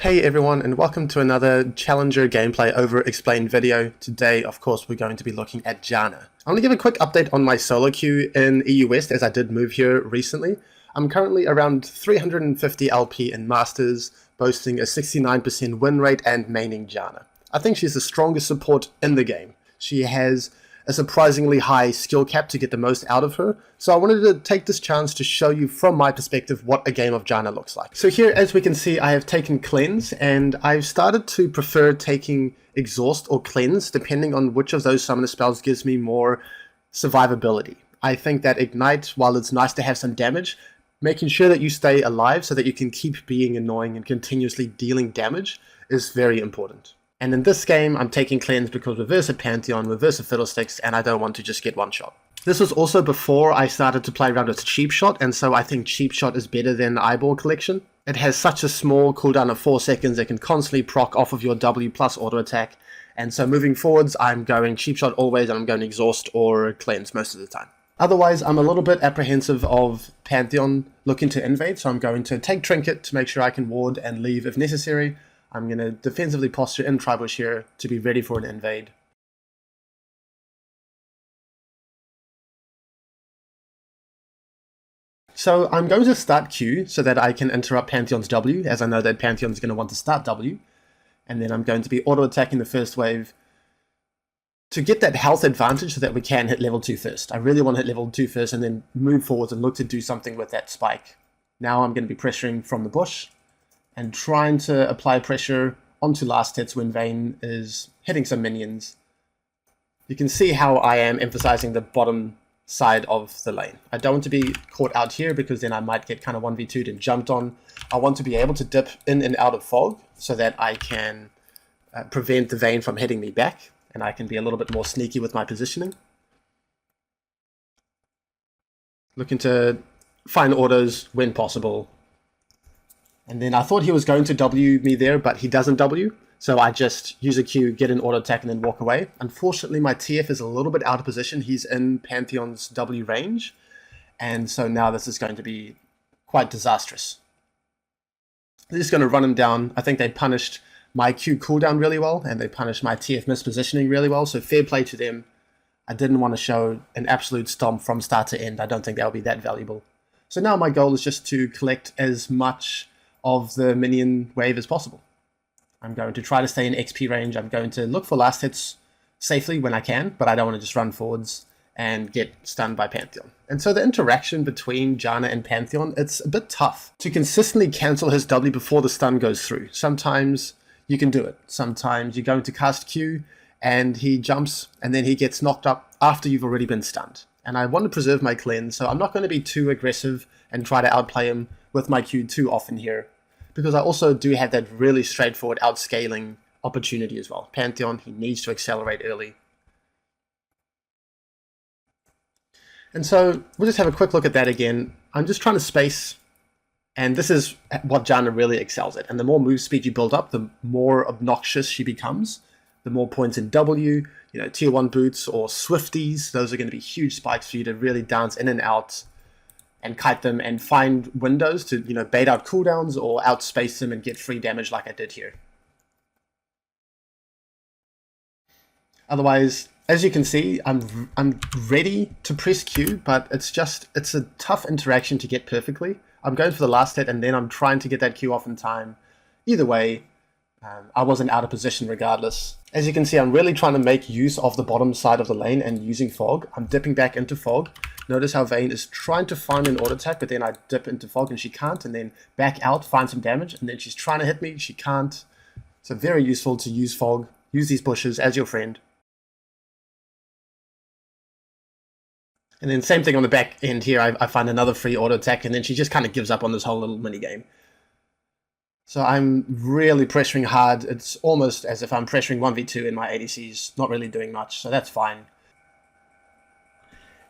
Hey everyone, and welcome to another Challenger gameplay over-explained video. Today, of course, we're going to be looking at Janna. I want to give a quick update on my solo queue in EU West, as I did move here recently. I'm currently around 350 LP in Masters, boasting a 69% win rate and maining Janna. I think she's the strongest support in the game. She has a surprisingly high skill cap to get the most out of her, so I wanted to take this chance to show you from my perspective what a game of Janna looks like. So here, as we can see, I have taken Cleanse, and I've started to prefer taking Exhaust or Cleanse, depending on which of those summoner spells gives me more survivability. I think that Ignite, while it's nice to have some damage, making sure that you stay alive so that you can keep being annoying and continuously dealing damage is very important. And in this game, I'm taking Cleanse because we're versus Pantheon, we're versus Fiddlesticks, and I don't want to just get one shot. This was also before I started to play around with Cheap Shot, and so I think Cheap Shot is better than Eyeball Collection. It has such a small cooldown of 4 seconds, it can constantly proc off of your W plus auto attack, and so moving forwards, I'm going Cheap Shot always, and I'm going Exhaust or Cleanse most of the time. Otherwise, I'm a little bit apprehensive of Pantheon looking to invade, so I'm going to take Trinket to make sure I can ward and leave if necessary. I'm going to defensively posture in Tribush here to be ready for an invade. So I'm going to start Q so that I can interrupt Pantheon's W, as I know that Pantheon's going to want to start W. And then I'm going to be auto-attacking the first wave to get that health advantage so that we can hit level 2 first. I really want to hit level 2 first and then move forwards and look to do something with that spike. Now I'm going to be pressuring from the bush and trying to apply pressure onto last hits when Vayne is hitting some minions. You can see how I am emphasizing the bottom side of the lane. I don't want to be caught out here because then I might get kind of 1v2'd and jumped on. I want to be able to dip in and out of fog so that I can prevent the Vayne from hitting me back, and I can be a little bit more sneaky with my positioning. Looking to find autos when possible. And then I thought he was going to W me there, but he doesn't W. So I just use a Q, get an auto attack, and then walk away. Unfortunately, my TF is a little bit out of position. He's in Pantheon's W range. And so now this is going to be quite disastrous. They're just going to run him down. I think they punished my Q cooldown really well, and they punished my TF mispositioning really well. So fair play to them. I didn't want to show an absolute stomp from start to end. I don't think that would be that valuable. So now my goal is just to collect as much of the minion wave as possible. I'm going to try to stay in XP range. I'm going to look for last hits safely when I can, but I don't want to just run forwards and get stunned by Pantheon. And so the interaction between Janna and Pantheon, it's a bit tough to consistently cancel his W before the stun goes through. Sometimes you can do it. Sometimes you're going to cast Q and he jumps and then he gets knocked up after you've already been stunned. And I want to preserve my cleanse, so I'm not going to be too aggressive and try to outplay him with my Q too often here, because I also do have that really straightforward outscaling opportunity as well. Pantheon, he needs to accelerate early. And so we'll just have a quick look at that again. I'm just trying to space, and this is what Janna really excels at. And the more move speed you build up, the more obnoxious she becomes. The more points in W, tier 1 boots or Swifties, those are going to be huge spikes for you to really dance in and out and kite them and find windows to bait out cooldowns or outspace them and get free damage like I did here. Otherwise, as you can see, I'm ready to press Q, but it's a tough interaction to get perfectly. I'm going for the last hit and then I'm trying to get that Q off in time. Either way, I wasn't out of position regardless. As you can see, I'm really trying to make use of the bottom side of the lane and using fog. I'm dipping back into fog. Notice how Vayne is trying to find an auto attack, but then I dip into fog and she can't, and then back out, find some damage, and then she's trying to hit me, she can't. So very useful to use fog, use these bushes as your friend. And then same thing on the back end here, I find another free auto attack, and then she just kind of gives up on this whole little mini game. So I'm really pressuring hard. It's almost as if I'm pressuring 1v2 in my ADCs, not really doing much, so that's fine.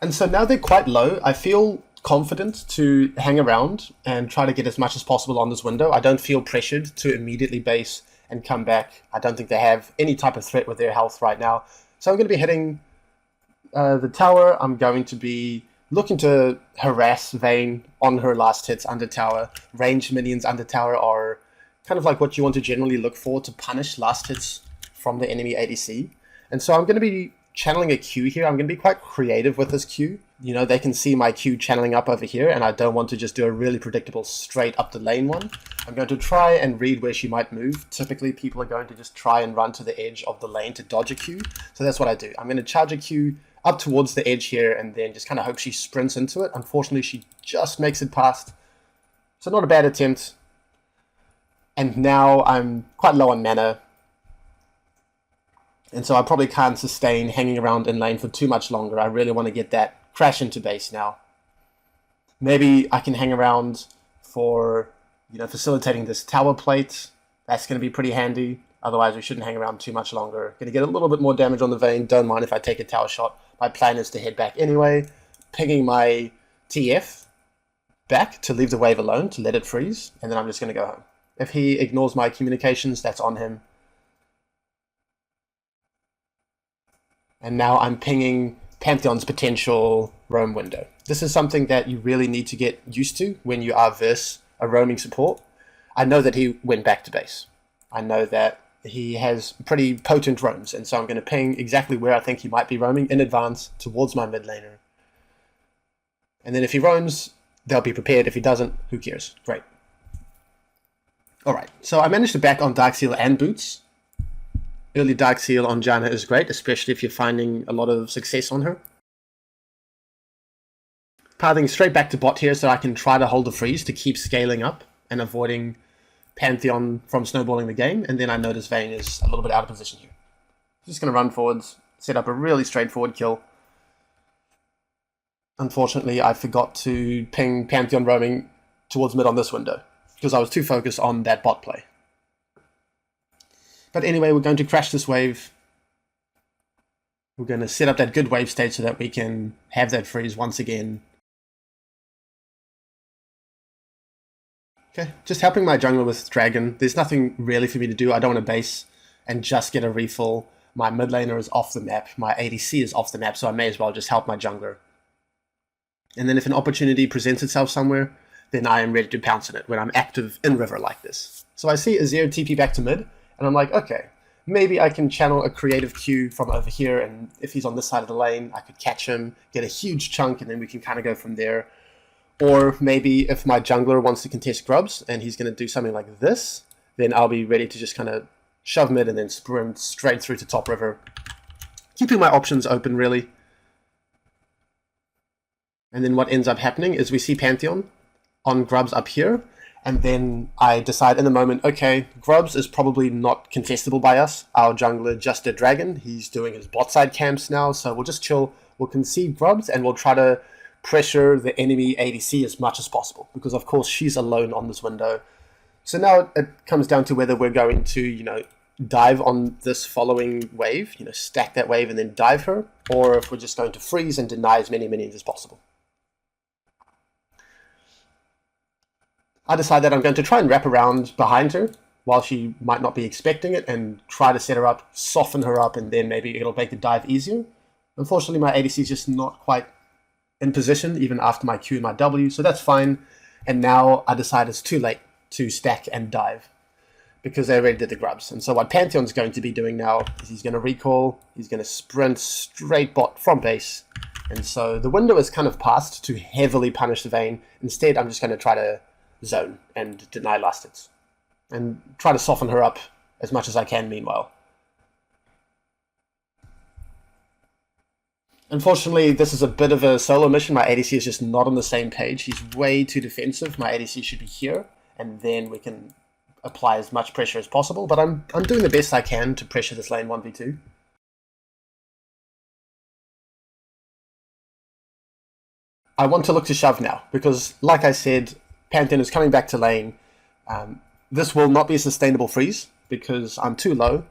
And so now they're quite low. I feel confident to hang around and try to get as much as possible on this window. I don't feel pressured to immediately base and come back. I don't think they have any type of threat with their health right now. So I'm going to be hitting the tower. I'm going to be looking to harass Vayne on her last hits under tower. Ranged minions under tower are kind of like what you want to generally look for to punish last hits from the enemy ADC. And so I'm going to be channeling a Q here. I'm going to be quite creative with this Q. You know, they can see my Q channeling up over here, and I don't want to just do a really predictable straight up the lane one. I'm going to try and read where she might move. Typically, people are going to just try and run to the edge of the lane to dodge a Q. So that's what I do. I'm going to charge a Q up towards the edge here, and then just kind of hope she sprints into it. Unfortunately, she just makes it past. So not a bad attempt. And now I'm quite low on mana. And so I probably can't sustain hanging around in lane for too much longer. I really want to get that crash into base now. Maybe I can hang around for, you know, facilitating this tower plate. That's going to be pretty handy. Otherwise, we shouldn't hang around too much longer. Going to get a little bit more damage on the Vayne. Don't mind if I take a tower shot. My plan is to head back anyway, pinging my TF back to leave the wave alone, to let it freeze, and then I'm just going to go home. If he ignores my communications, that's on him. And now I'm pinging Pantheon's potential roam window. This is something that you really need to get used to when you are versus a roaming support. I know that he went back to base. I know that he has pretty potent roams, and so I'm going to ping exactly where I think he might be roaming in advance towards my mid laner. And then if he roams, they'll be prepared. If he doesn't, who cares? Great. Alright, so I managed to back on Darkseal and Boots. Early Darkseal on Janna is great, especially if you're finding a lot of success on her. Pathing straight back to bot here so I can try to hold the freeze to keep scaling up and avoiding Pantheon from snowballing the game. And then I notice Vayne is a little bit out of position here. Just going to run forwards, set up a really straightforward kill. Unfortunately, I forgot to ping Pantheon roaming towards mid on this window because I was too focused on that bot play. But anyway, we're going to crash this wave. We're going to set up that good wave state so that we can have that freeze once again. Okay, just helping my jungler with Dragon. There's nothing really for me to do. I don't want to base and just get a refill. My mid laner is off the map. My ADC is off the map, so I may as well just help my jungler. And then if an opportunity presents itself somewhere, then I am ready to pounce on it when I'm active in river like this. So I see Azir TP back to mid. And I'm like, okay, maybe I can channel a creative Q from over here, and if he's on this side of the lane, I could catch him, get a huge chunk, and then we can kind of go from there. Or maybe if my jungler wants to contest grubs, and he's going to do something like this, then I'll be ready to just kind of shove mid and then sprint straight through to top river. Keeping my options open, really. And then what ends up happening is we see Pantheon on grubs up here, and then I decide in the moment, okay, Grubs is probably not contestable by us. Our jungler just did Dragon. He's doing his bot side camps now, so we'll just chill. We'll concede Grubs, and we'll try to pressure the enemy ADC as much as possible, because of course she's alone on this window. So now it comes down to whether we're going to, you know, dive on this following wave, you know, stack that wave and then dive her, or if we're just going to freeze and deny as many minions as possible. I decide that I'm going to try and wrap around behind her while she might not be expecting it and try to set her up, soften her up, and then maybe it'll make the dive easier. Unfortunately, my ADC is just not quite in position even after my Q and my W, so that's fine. And now I decide it's too late to stack and dive because they already did the grubs. And so what Pantheon's going to be doing now is he's going to recall, he's going to sprint straight bot from base. And so the window is kind of passed to heavily punish the Vayne. Instead, I'm just going to try to zone and deny last hits and try to soften her up as much as I can meanwhile. Unfortunately, this is a bit of a solo mission. My ADC is just not on the same page. He's way too defensive. My ADC should be here, and then we can apply as much pressure as possible, but I'm doing the best I can to pressure this lane 1v2. I want to look to shove now, because like I said, Pantheon is coming back to lane. This will not be a sustainable freeze because I'm too low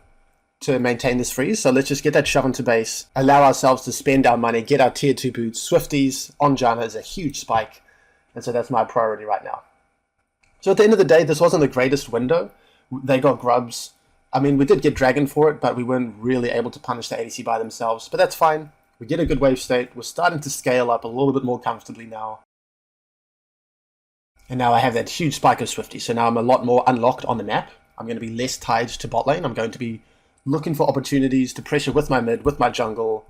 to maintain this freeze. So let's just get that shove into base, allow ourselves to spend our money, get our tier 2 boots. Swifties on Janna is a huge spike, and so that's my priority right now. So at the end of the day, this wasn't the greatest window. They got grubs. I mean, we did get Dragon for it, but we weren't really able to punish the ADC by themselves. But that's fine. We get a good wave state. We're starting to scale up a little bit more comfortably now. And now I have that huge spike of Swifty, so now I'm a lot more unlocked on the map. I'm going to be less tied to bot lane. I'm going to be looking for opportunities to pressure with my mid, with my jungle,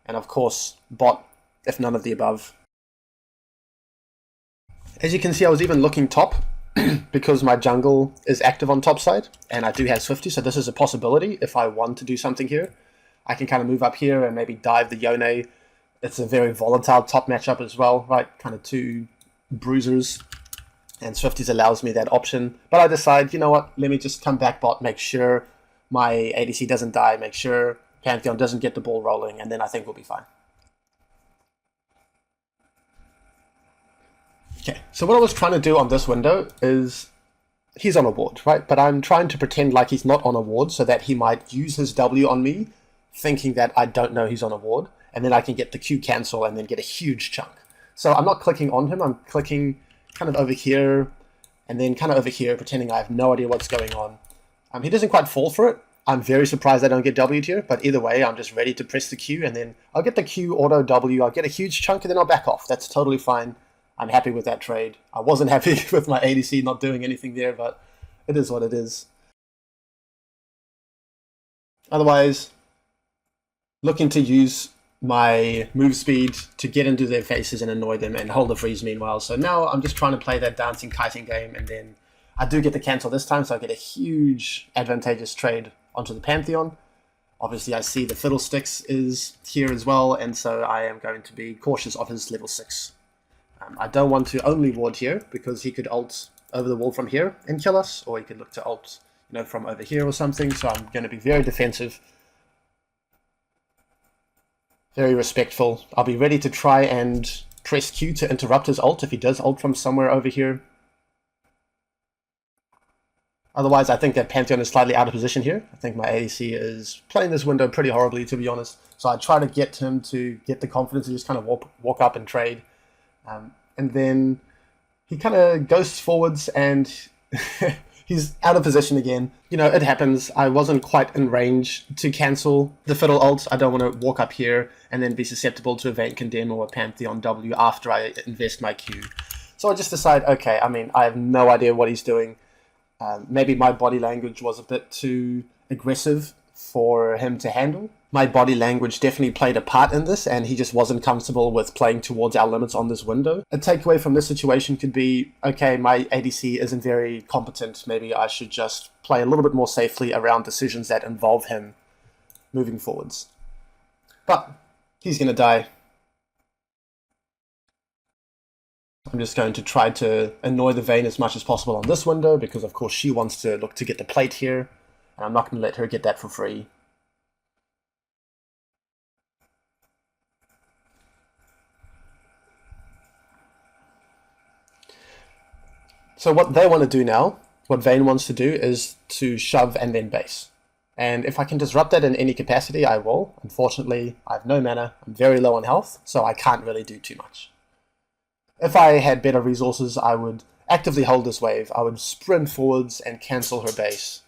and of course, bot, if none of the above. As you can see, I was even looking top, because my jungle is active on top side, and I do have Swifty, so this is a possibility if I want to do something here. I can kind of move up here and maybe dive the Yone. It's a very volatile top matchup as well, right? Kind of two bruisers, and Swifties allows me that option. But I decide, you know what, let me just come back bot, make sure my ADC doesn't die, make sure Pantheon doesn't get the ball rolling, and then I think we'll be fine. Okay, so what I was trying to do on this window is, he's on a ward, right? But I'm trying to pretend like he's not on a ward so that he might use his W on me, thinking that I don't know he's on a ward, and then I can get the Q cancel and then get a huge chunk. So I'm not clicking on him, I'm clicking kind of over here, and then kind of over here, pretending I have no idea what's going on. He doesn't quite fall for it. I'm very surprised I don't get W'd here, but either way, I'm just ready to press the Q, and then I'll get the Q auto W, I'll get a huge chunk, and then I'll back off. That's totally fine. I'm happy with that trade. I wasn't happy with my ADC not doing anything there, but it is what it is. Otherwise, looking to use my move speed to get into their faces and annoy them and hold the freeze meanwhile. So now I'm just trying to play that dancing kiting game, and then I do get the cancel this time, so I get a huge advantageous trade onto the Pantheon. Obviously I see the Fiddlesticks is here as well, and so I am going to be cautious of his level 6. I don't want to only ward here, because he could ult over the wall from here and kill us, or he could look to ult, you know, from over here or something, so I'm going to be very defensive. Very respectful. I'll be ready to try and press Q to interrupt his ult if he does ult from somewhere over here. Otherwise, I think that Pantheon is slightly out of position here. I think my ADC is playing this window pretty horribly, to be honest. So I try to get him to get the confidence to just kind of walk up and trade. And then he kind of ghosts forwards and he's out of position again. You know, it happens. I wasn't quite in range to cancel the Fiddle ult. I don't want to walk up here and then be susceptible to a Vayne Condemn or a Pantheon W after I invest my Q. So I just decide, okay, I mean, I have no idea what he's doing. Maybe my body language was a bit too aggressive for him to handle. My body language definitely played a part in this, and he just wasn't comfortable with playing towards our limits on this window. A takeaway from this situation could be, okay, my ADC isn't very competent. Maybe I should just play a little bit more safely around decisions that involve him moving forwards. But he's going to die. I'm just going to try to annoy the Vayne as much as possible on this window, because of course she wants to look to get the plate here, and I'm not going to let her get that for free. So what they want to do now, what Vayne wants to do, is to shove and then base. And if I can disrupt that in any capacity, I will. Unfortunately, I have no mana, I'm very low on health, so I can't really do too much. If I had better resources, I would actively hold this wave. I would sprint forwards and cancel her base.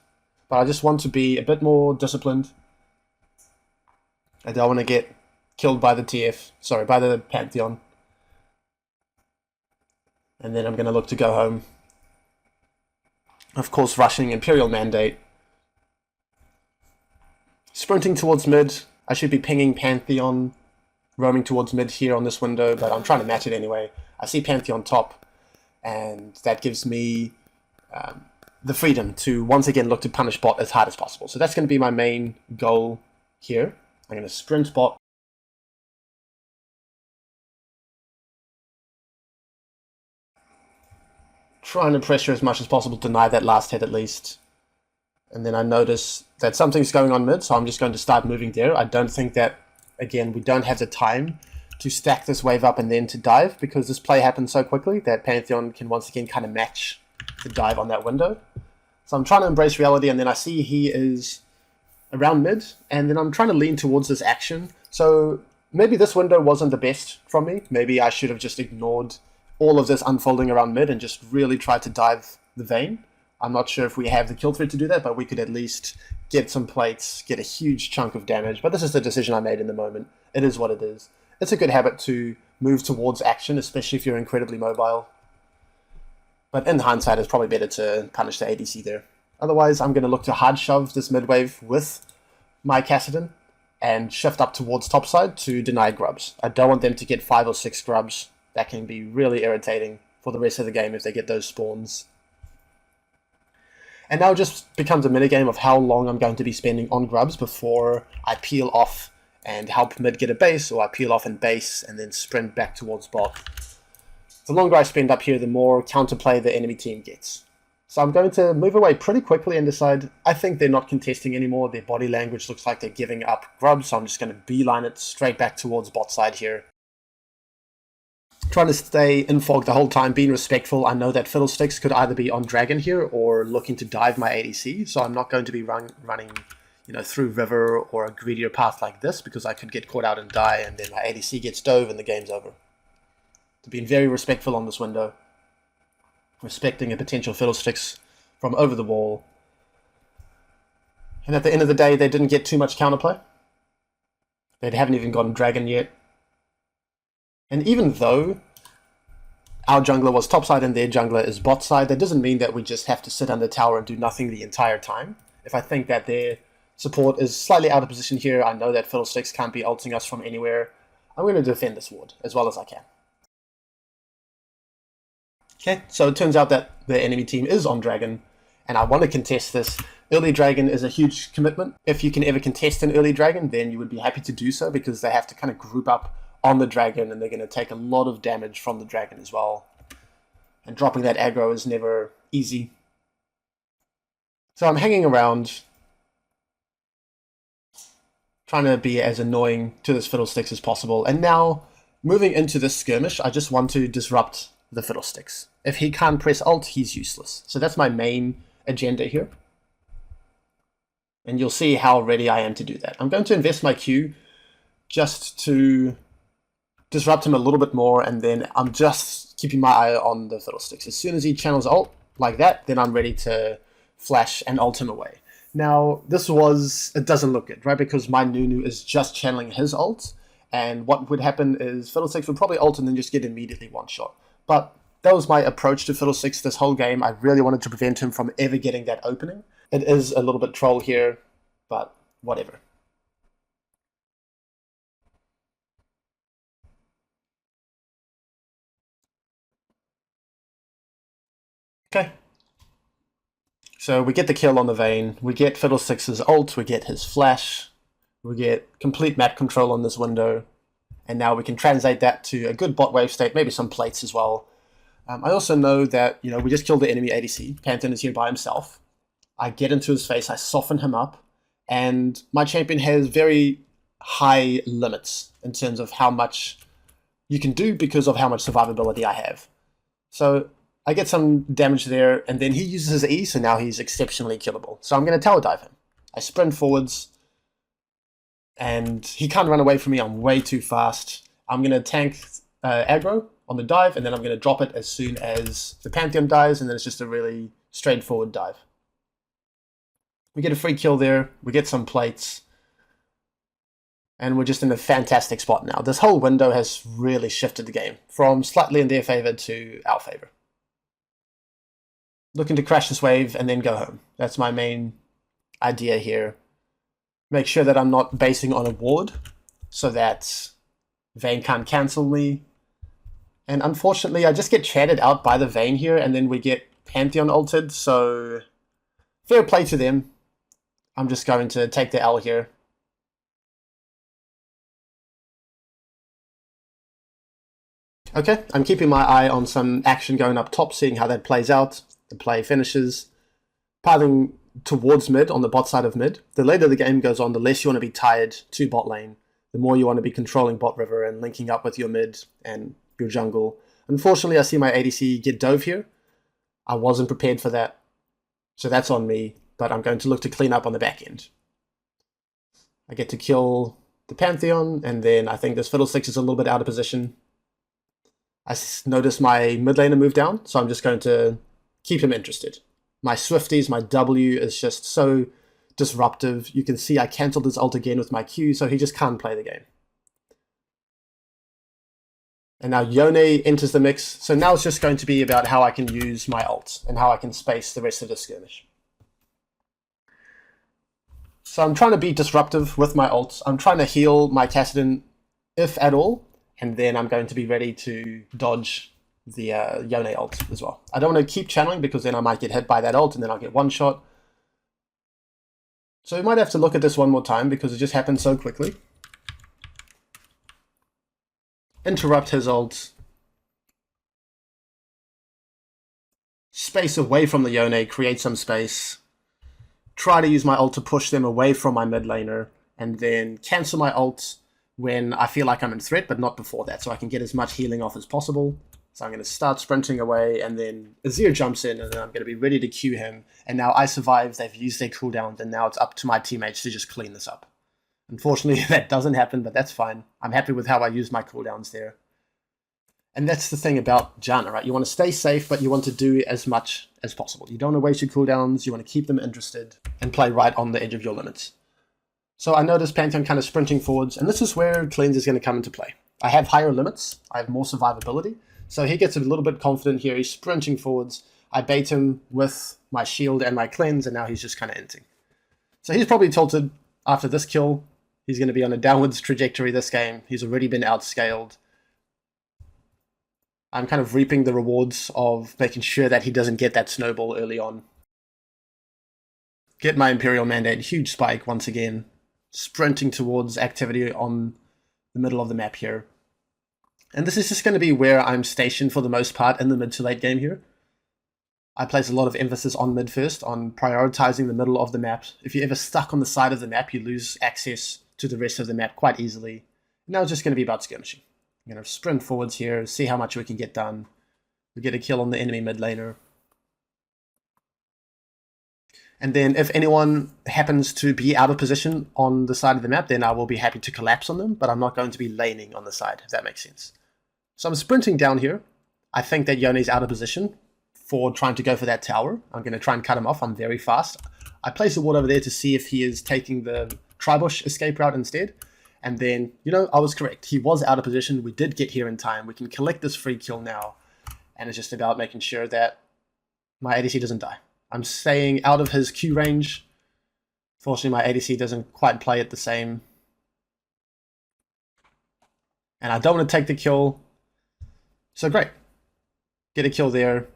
But I just want to be a bit more disciplined. I don't want to get killed by the by the Pantheon. And then I'm going to look to go home. Of course, rushing Imperial Mandate. Sprinting towards mid. I should be pinging Pantheon, roaming towards mid here on this window, but I'm trying to match it anyway. I see Pantheon top, and that gives me the freedom to once again look to punish bot as hard as possible. So that's going to be my main goal here. I'm going to sprint bot. Trying to pressure as much as possible, deny that last hit at least. And then I notice that something's going on mid, so I'm just going to start moving there. I don't think that, again, we don't have the time to stack this wave up and then to dive, because this play happens so quickly that Pantheon can once again kind of match the dive on that window. So I'm trying to embrace reality, and then I see he is around mid, and then I'm trying to lean towards this action. So maybe this window wasn't the best from me. Maybe I should have just ignored all of this unfolding around mid and just really tried to dive the Vayne. I'm not sure if we have the kill thread to do that, but we could at least get some plates, get a huge chunk of damage. But this is the decision I made in the moment. It is what it is. It's a good habit to move towards action, especially if you're incredibly mobile. But in hindsight, it's probably better to punish the ADC there. Otherwise, I'm going to look to hard shove this mid wave with my Kassadin and shift up towards topside to deny grubs. I don't want them to get 5 or 6 grubs. That can be really irritating for the rest of the game if they get those spawns. And now it just becomes a minigame of how long I'm going to be spending on grubs before I peel off and help mid get a base, or I peel off and base and then sprint back towards bot. The longer I spend up here, the more counterplay the enemy team gets. So I'm going to move away pretty quickly and decide I think they're not contesting anymore. Their body language looks like they're giving up grubs, so I'm just going to beeline it straight back towards bot side here. Trying to stay in fog the whole time, being respectful. I know that Fiddlesticks could either be on Dragon here or looking to dive my ADC, so I'm not going to be running through river or a greedier path like this, because I could get caught out and die, and then my ADC gets dove and the game's over. So being very respectful on this window. Respecting a potential Fiddlesticks from over the wall. And at the end of the day, they didn't get too much counterplay. They haven't even gotten Dragon yet. And even though our jungler was topside and their jungler is bot side, that doesn't mean that we just have to sit on the tower and do nothing the entire time. If I think that their support is slightly out of position here, I know that Fiddlesticks can't be ulting us from anywhere, I'm going to defend this ward as well as I can. Okay, so it turns out that the enemy team is on Dragon, and I want to contest this. Early Dragon is a huge commitment. If you can ever contest an early Dragon, then you would be happy to do so, because they have to kind of group up on the Dragon, and they're going to take a lot of damage from the Dragon as well. And dropping that aggro is never easy. So I'm hanging around, trying to be as annoying to this Fiddlesticks as possible. And now, moving into this skirmish, I just want to disrupt the Fiddlesticks. If he can't press ult, he's useless. So that's my main agenda here. And you'll see how ready I am to do that. I'm going to invest my Q just to disrupt him a little bit more, and then I'm just keeping my eye on the Fiddlesticks. As soon as he channels ult like that, then I'm ready to flash and ult him away. Now, it doesn't look good, right? Because my Nunu is just channeling his ult, and what would happen is Fiddlesticks would probably ult and then just get immediately one shot. But that was my approach to Fiddlesticks this whole game. I really wanted to prevent him from ever getting that opening. It is a little bit troll here, but whatever. Okay. So we get the kill on the Vayne, we get Fiddlesticks' ult, we get his flash, we get complete map control on this window, and now we can translate that to a good bot wave state, maybe some plates as well. I also know that, we just killed the enemy ADC. Pantheon is here by himself. I get into his face, I soften him up, and my champion has very high limits in terms of how much you can do because of how much survivability I have. So I get some damage there, and then he uses his E, so now he's exceptionally killable. So I'm going to tower dive him. I sprint forwards, and he can't run away from me. I'm way too fast. I'm going to tank aggro on the dive, and then I'm going to drop it as soon as the Pantheon dies, and then it's just a really straightforward dive. We get a free kill there, we get some plates, and we're just in a fantastic spot now. This whole window has really shifted the game, from slightly in their favor to our favor. Looking to crash this wave and then go home. That's my main idea here. Make sure that I'm not basing on a ward, so that Vayne can't cancel me. And unfortunately, I just get chatted out by the Vayne here, and then we get Pantheon ulted, so fair play to them. I'm just going to take the L here. Okay, I'm keeping my eye on some action going up top, seeing how that plays out. The play finishes. Pathing towards mid on the bot side of mid. The later the game goes on, the less you want to be tied to bot lane. The more you want to be controlling bot river and linking up with your mid and your jungle. Unfortunately, I see my ADC get dove here. I wasn't prepared for that, so that's on me, but I'm going to look to clean up on the back end. I get to kill the Pantheon, and then I think this Fiddlesticks is a little bit out of position. I notice my mid laner move down, so I'm just going to keep him interested. My Swifties, my W is just so disruptive. You can see I cancelled his ult again with my Q, so he just can't play the game. And now Yone enters the mix. So now it's just going to be about how I can use my ult and how I can space the rest of the skirmish. So I'm trying to be disruptive with my ult. I'm trying to heal my Kassadin, if at all. And then I'm going to be ready to dodge the Yone ult as well. I don't want to keep channeling because then I might get hit by that ult and then I'll get one shot. So we might have to look at this one more time because it just happened so quickly. Interrupt his ult. Space away from the Yone, create some space. Try to use my ult to push them away from my mid laner, and then cancel my ult when I feel like I'm in threat, but not before that, so I can get as much healing off as possible. So I'm going to start sprinting away, and then Azir jumps in, and then I'm going to be ready to queue him. And now I survive, they've used their cooldowns, and now it's up to my teammates to just clean this up. Unfortunately, that doesn't happen, but that's fine. I'm happy with how I use my cooldowns there. And that's the thing about Janna, right? You want to stay safe, but you want to do as much as possible. You don't want to waste your cooldowns, you want to keep them interested, and play right on the edge of your limits. So I noticed Pantheon kind of sprinting forwards, and this is where Cleanse is going to come into play. I have higher limits, I have more survivability, so he gets a little bit confident here, he's sprinting forwards, I bait him with my shield and my Cleanse, and now he's just kind of inting. So he's probably tilted after this kill. He's going to be on a downwards trajectory this game. He's already been outscaled. I'm kind of reaping the rewards of making sure that he doesn't get that snowball early on. Get my Imperial Mandate, huge spike once again. Sprinting towards activity on the middle of the map here. And this is just going to be where I'm stationed for the most part in the mid to late game here. I place a lot of emphasis on mid first, on prioritizing the middle of the map. If you're ever stuck on the side of the map, you lose access to the rest of the map quite easily. Now it's just going to be about skirmishing. I'm going to sprint forwards here, see how much we can get done. We get a kill on the enemy mid laner. And then if anyone happens to be out of position on the side of the map, then I will be happy to collapse on them, but I'm not going to be laning on the side, if that makes sense. So I'm sprinting down here. I think that Yone's out of position for trying to go for that tower. I'm going to try and cut him off. I'm very fast. I place a ward over there to see if he is taking the Tribush escape route instead. And then, you know, I was correct. He was out of position. We did get here in time. We can collect this free kill now. And it's just about making sure that my ADC doesn't die. I'm staying out of his Q range. Fortunately, my ADC doesn't quite play it the same. And I don't want to take the kill. So great. Get a kill there.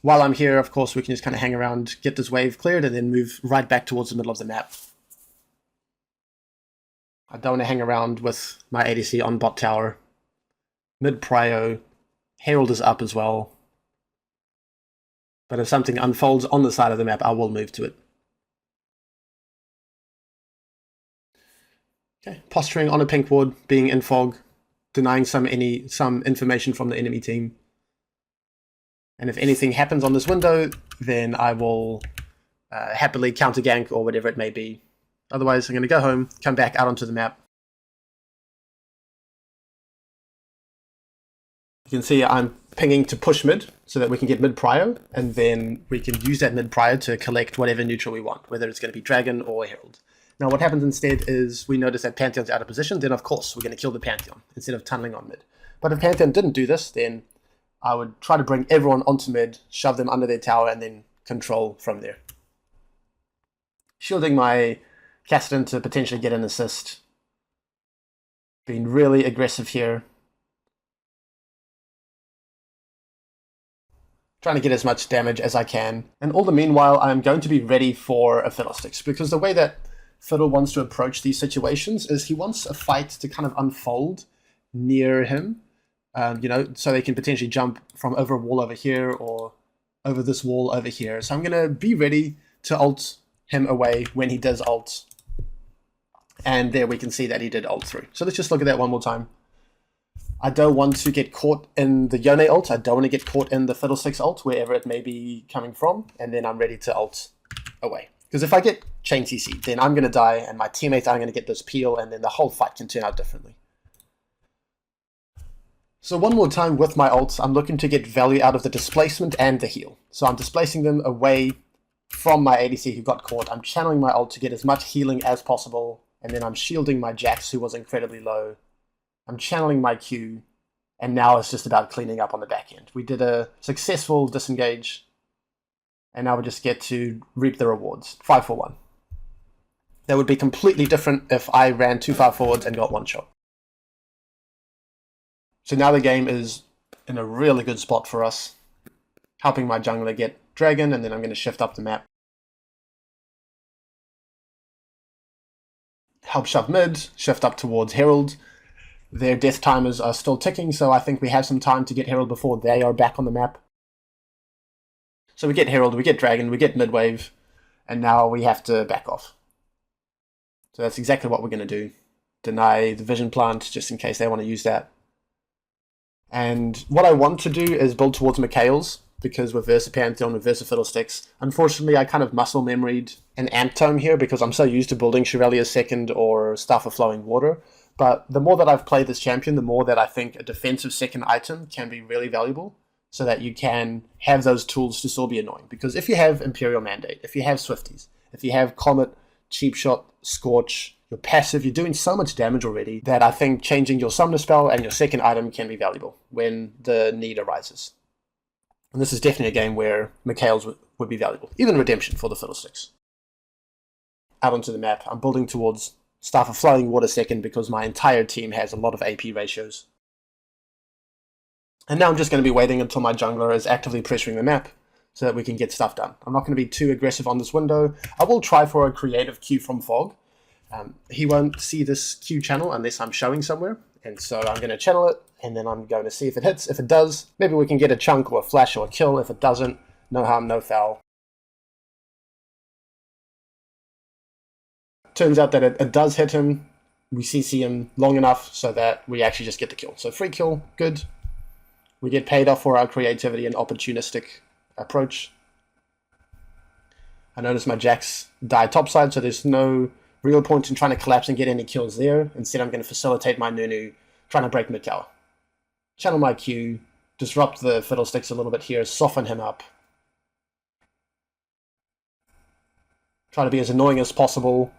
While I'm here, of course, we can just kind of hang around, get this wave cleared, and then move right back towards the middle of the map. I don't want to hang around with my ADC on bot tower. Mid prio. Herald is up as well. But if something unfolds on the side of the map, I will move to it. Okay, posturing on a pink ward, being in fog, denying some information from the enemy team. And if anything happens on this window, then I will happily counter gank or whatever it may be. Otherwise, I'm going to go home, come back out onto the map. You can see I'm pinging to push mid so that we can get mid prio, and then we can use that mid prio to collect whatever neutral we want, whether it's going to be Dragon or Herald. Now what happens instead is we notice that Pantheon's out of position, then of course we're going to kill the Pantheon instead of tunneling on mid. But if Pantheon didn't do this, then I would try to bring everyone onto mid, shove them under their tower, and then control from there. Shielding my Kassadin to potentially get an assist. Being really aggressive here. Trying to get as much damage as I can. And all the meanwhile, I'm going to be ready for a Fiddlesticks, because the way that Fiddle wants to approach these situations is he wants a fight to kind of unfold near him, you know, so they can potentially jump from over a wall over here or over this wall over here. So I'm going to be ready to ult him away when he does ult. And there we can see that he did ult through. So let's just look at that one more time. I don't want to get caught in the Yone ult. I don't want to get caught in the Fiddlesticks ult, wherever it may be coming from. And then I'm ready to ult away. Because if I get chain CC, then I'm going to die, and my teammates are going to get this peel, and then the whole fight can turn out differently. So one more time with my ult, I'm looking to get value out of the displacement and the heal. So I'm displacing them away from my ADC who got caught. I'm channeling my ult to get as much healing as possible, and then I'm shielding my Jax who was incredibly low. I'm channeling my Q, And now it's just about cleaning up on the back end. We did a successful disengage, and now we just get to reap the rewards. 5 for 1. That would be completely different if I ran too far forwards and got one shot. So now the game is in a really good spot for us, helping my jungler get dragon, and then I'm going to shift up the map. Help shove mid, shift up towards Herald. Their death timers are still ticking, so I think we have some time to get Herald before they are back on the map. So we get Herald, we get dragon, we get mid-wave, and now we have to back off. So that's exactly what we're going to do. Deny the vision plant, just in case they want to use that. And what I want to do is build towards Mikhail's, because with Versa Pantheon, with Versa Fiddlesticks, unfortunately I kind of muscle memoried an Ant Tome here because I'm so used to building Chevalier's Second or Staff of Flowing Water. But the more that I've played this champion, the more that I think a defensive second item can be really valuable, so that you can have those tools to still be annoying. Because if you have Imperial Mandate, if you have Swifties, if you have Comet, Cheap Shot, Scorch, you're passive, you're doing so much damage already that I think changing your Summoner spell and your second item can be valuable when the need arises. And this is definitely a game where Mikhail's would be valuable. Even Redemption for the Fiddlesticks. Out onto the map, I'm building towards Staff of Flowing Water second because my entire team has a lot of AP ratios. And now I'm just going to be waiting until my jungler is actively pressuring the map so that we can get stuff done. I'm not going to be too aggressive on this window. I will try for a creative Q from Fog. He won't see this Q channel unless I'm showing somewhere. And so I'm going to channel it, and then I'm going to see if it hits. If it does, maybe we can get a chunk or a flash or a kill. If it doesn't, no harm, no foul. Turns out that it does hit him. We CC him long enough so that we actually just get the kill. So free kill, good. We get paid off for our creativity and opportunistic approach. I notice my Jacks die topside, so there's no real point in trying to collapse and get any kills there. Instead, I'm going to facilitate my Nunu trying to break mid tower. Channel my Q, disrupt the Fiddlesticks a little bit here, soften him up. Try to be as annoying as possible.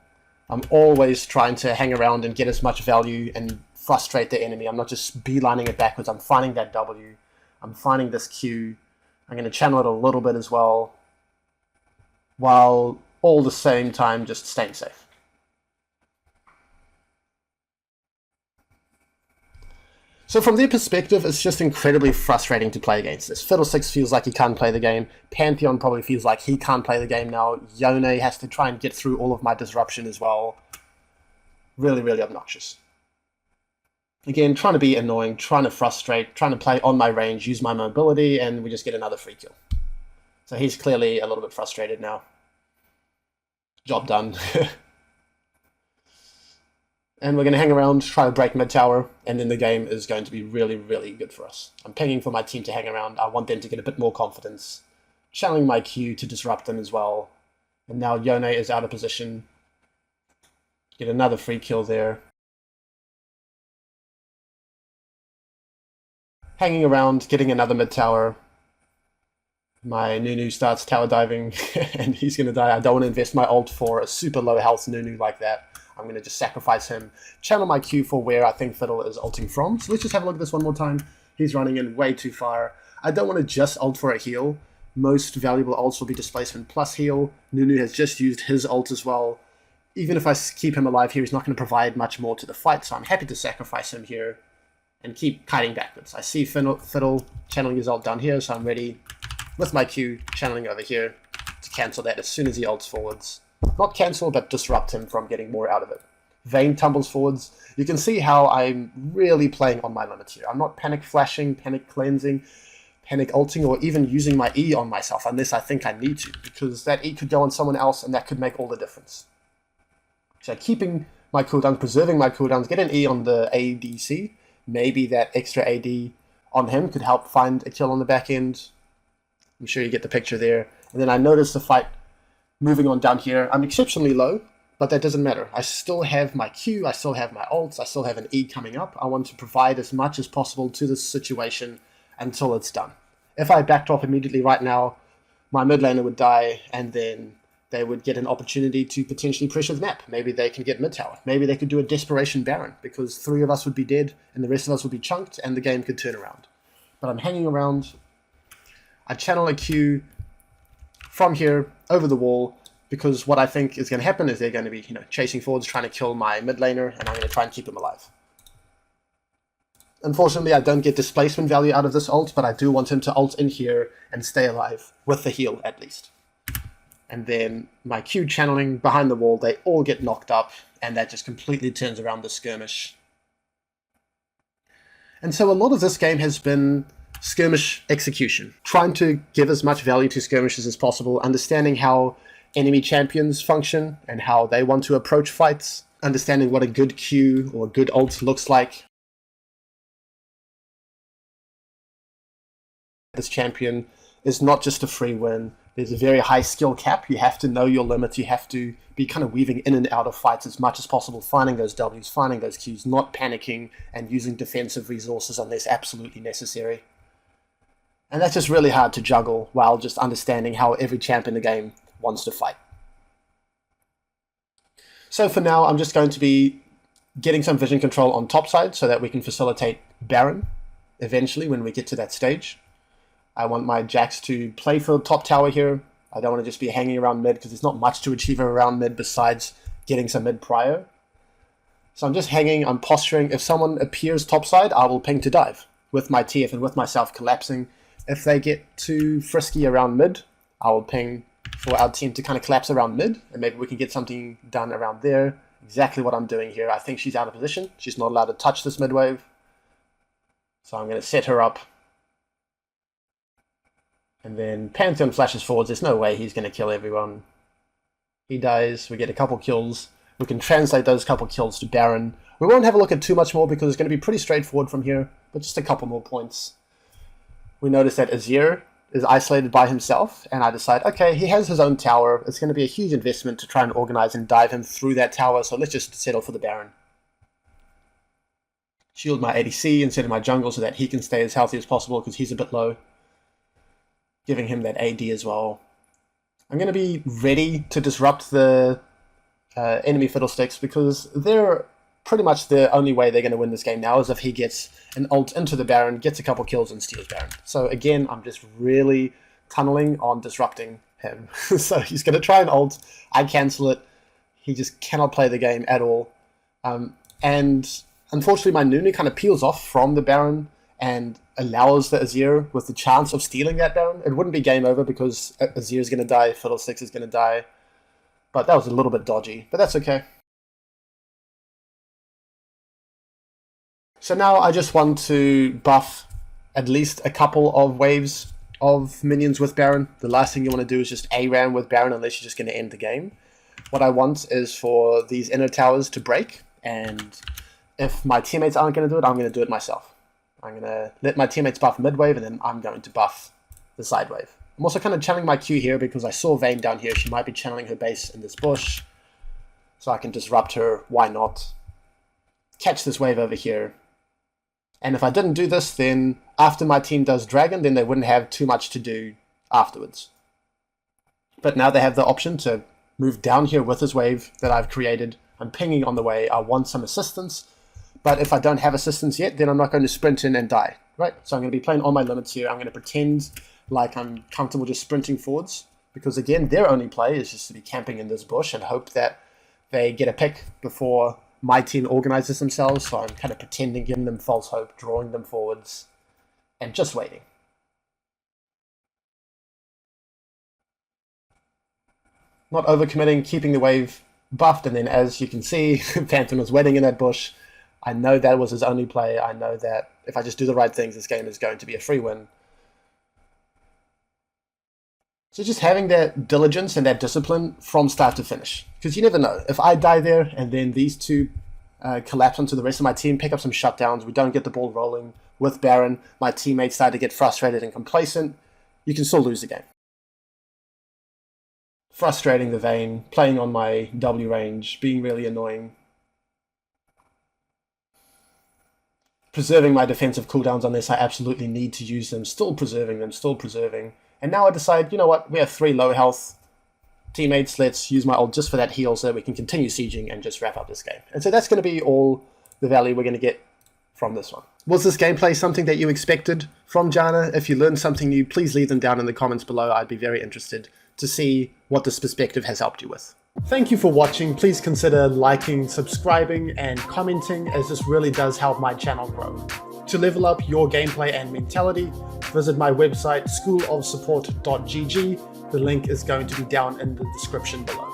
I'm always trying to hang around and get as much value and frustrate the enemy. I'm not just beelining it backwards. I'm finding that W. I'm finding this Q. I'm going to channel it a little bit as well, while all the same time just staying safe. So from their perspective, it's just incredibly frustrating to play against this. Fiddlesticks feels like he can't play the game. Pantheon probably feels like he can't play the game now. Yone has to try and get through all of my disruption as well. Really, really obnoxious. Again, trying to be annoying, trying to frustrate, trying to play on my range, use my mobility, and we just get another free kill. So he's clearly a little bit frustrated now. Job done. And we're going to hang around, try to break mid tower, and then the game is going to be really, really good for us. I'm pinging for my team to hang around. I want them to get a bit more confidence. Channeling my Q to disrupt them as well. And now Yone is out of position. Get another free kill there. Hanging around, getting another mid tower. My Nunu starts tower diving, and he's going to die. I don't want to invest my ult for a super low health Nunu like that. I'm going to just sacrifice him, channel my Q for where I think Fiddle is ulting from. So let's just have a look at this one more time. He's running in way too far. I don't want to just ult for a heal. Most valuable ults will be displacement plus heal. Nunu has just used his ult as well. Even if I keep him alive here, he's not going to provide much more to the fight, so I'm happy to sacrifice him here and keep kiting backwards. I see Fiddle channeling his ult down here, so I'm ready with my Q channeling over here to cancel that as soon as he ults forwards. Not cancel, but disrupt him from getting more out of it. Vayne tumbles forwards. You can see how I'm really playing on my limits here. I'm not panic flashing, panic cleansing, panic ulting, or even using my E on myself unless I think I need to, because that E could go on someone else and that could make all the difference. So keeping my cooldown, preserving my cooldowns, get an E on the ADC. Maybe that extra AD on him could help find a kill on the back end. I'm sure you get the picture there. And then I notice the fight moving on down here. I'm exceptionally low, but that doesn't matter. I still have my Q, I still have my ults, I still have an E coming up. I want to provide as much as possible to this situation until it's done. If I backed off immediately right now, my mid laner would die, and then they would get an opportunity to potentially pressure the map. Maybe they can get mid-tower. Maybe they could do a desperation Baron, because 3 of us would be dead and the rest of us would be chunked and the game could turn around. But I'm hanging around. I channel a Q from here over the wall, because what I think is going to happen is they're going to be, chasing forwards, trying to kill my mid laner, and I'm going to try and keep him alive. Unfortunately, I don't get displacement value out of this ult, but I do want him to ult in here and stay alive, with the heal at least. And then my Q channeling behind the wall, they all get knocked up, and that just completely turns around the skirmish. And so a lot of this game has been skirmish execution, trying to give as much value to skirmishes as possible, understanding how enemy champions function and how they want to approach fights, understanding what a good Q or a good ult looks like. This champion is not just a free win. There's a very high skill cap. You have to know your limits. You have to be kind of weaving in and out of fights as much as possible, finding those Ws, finding those Qs, not panicking and using defensive resources unless absolutely necessary. And that's just really hard to juggle while just understanding how every champ in the game wants to fight. So for now, I'm just going to be getting some vision control on top side so that we can facilitate Baron eventually when we get to that stage. I want my Jax to play for top tower here. I don't want to just be hanging around mid because there's not much to achieve around mid besides getting some mid prio. So I'm just hanging, I'm posturing. If someone appears topside, I will ping to dive with my TF and with myself collapsing. If they get too frisky around mid, I will ping for our team to kind of collapse around mid, and maybe we can get something done around there. Exactly what I'm doing here. I think she's out of position. She's not allowed to touch this mid wave. So I'm going to set her up. And then Pantheon flashes forwards. There's no way he's going to kill everyone. He dies. We get a couple kills. We can translate those couple kills to Baron. We won't have a look at too much more because it's going to be pretty straightforward from here, but just a couple more points. We notice that Azir is isolated by himself, and I decide, okay, he has his own tower. It's going to be a huge investment to try and organize and dive him through that tower, so let's just settle for the Baron. Shield my ADC instead of my jungle so that he can stay as healthy as possible because he's a bit low. Giving him that AD as well. I'm going to be ready to disrupt the enemy Fiddlesticks because they're pretty much the only way they're going to win this game now is if he gets an ult into the Baron, gets a couple kills and steals Baron. So again, I'm just really tunneling on disrupting him. So he's going to try and ult. I cancel it. He just cannot play the game at all. And unfortunately, my Nunu kind of peels off from the Baron and allows the Azir with the chance of stealing that Baron. It wouldn't be game over because Azir is going to die, Fiddlesticks is going to die. But that was a little bit dodgy, but that's okay. So now I just want to buff at least a couple of waves of minions with Baron. The last thing you want to do is just ARAM with Baron unless you're just going to end the game. What I want is for these inner towers to break, and if my teammates aren't going to do it, I'm going to do it myself. I'm going to let my teammates buff mid-wave, and then I'm going to buff the side wave. I'm also kind of channeling my Q here because I saw Vayne down here. She might be channeling her base in this bush. So I can disrupt her. Why not? Catch this wave over here. And if I didn't do this, then after my team does Dragon, then they wouldn't have too much to do afterwards. But now they have the option to move down here with this wave that I've created. I'm pinging on the way. I want some assistance. But if I don't have assistance yet, then I'm not going to sprint in and die, right? So I'm going to be playing on my limits here. I'm going to pretend like I'm comfortable just sprinting forwards. Because again, their only play is just to be camping in this bush and hope that they get a pick before my team organizes themselves. So I'm kind of pretending, giving them false hope, drawing them forwards, and just waiting. Not overcommitting, keeping the wave buffed, and then as you can see, Pantheon was waiting in that bush. I know that was his only play. I know that if I just do the right things, this game is going to be a free win. So just having that diligence and that discipline from start to finish. Because you never know. If I die there and then these two collapse onto the rest of my team, pick up some shutdowns, we don't get the ball rolling with Baron, my teammates start to get frustrated and complacent, you can still lose the game. Frustrating the Vayne, playing on my W range, being really annoying. Preserving my defensive cooldowns unless I absolutely need to use them, still preserving them, still preserving. And now I decide, you know what, we have 3 low health teammates, let's use my ult just for that heal so that we can continue sieging and just wrap up this game. And so that's going to be all the value we're going to get from this one. Was this gameplay something that you expected from Janna? If you learned something new, please leave them down in the comments below. I'd be very interested to see what this perspective has helped you with. Thank you for watching. Please consider liking, subscribing, and commenting, as this really does help my channel grow. To level up your gameplay and mentality, visit my website schoolofsupport.gg. The link is going to be down in the description below.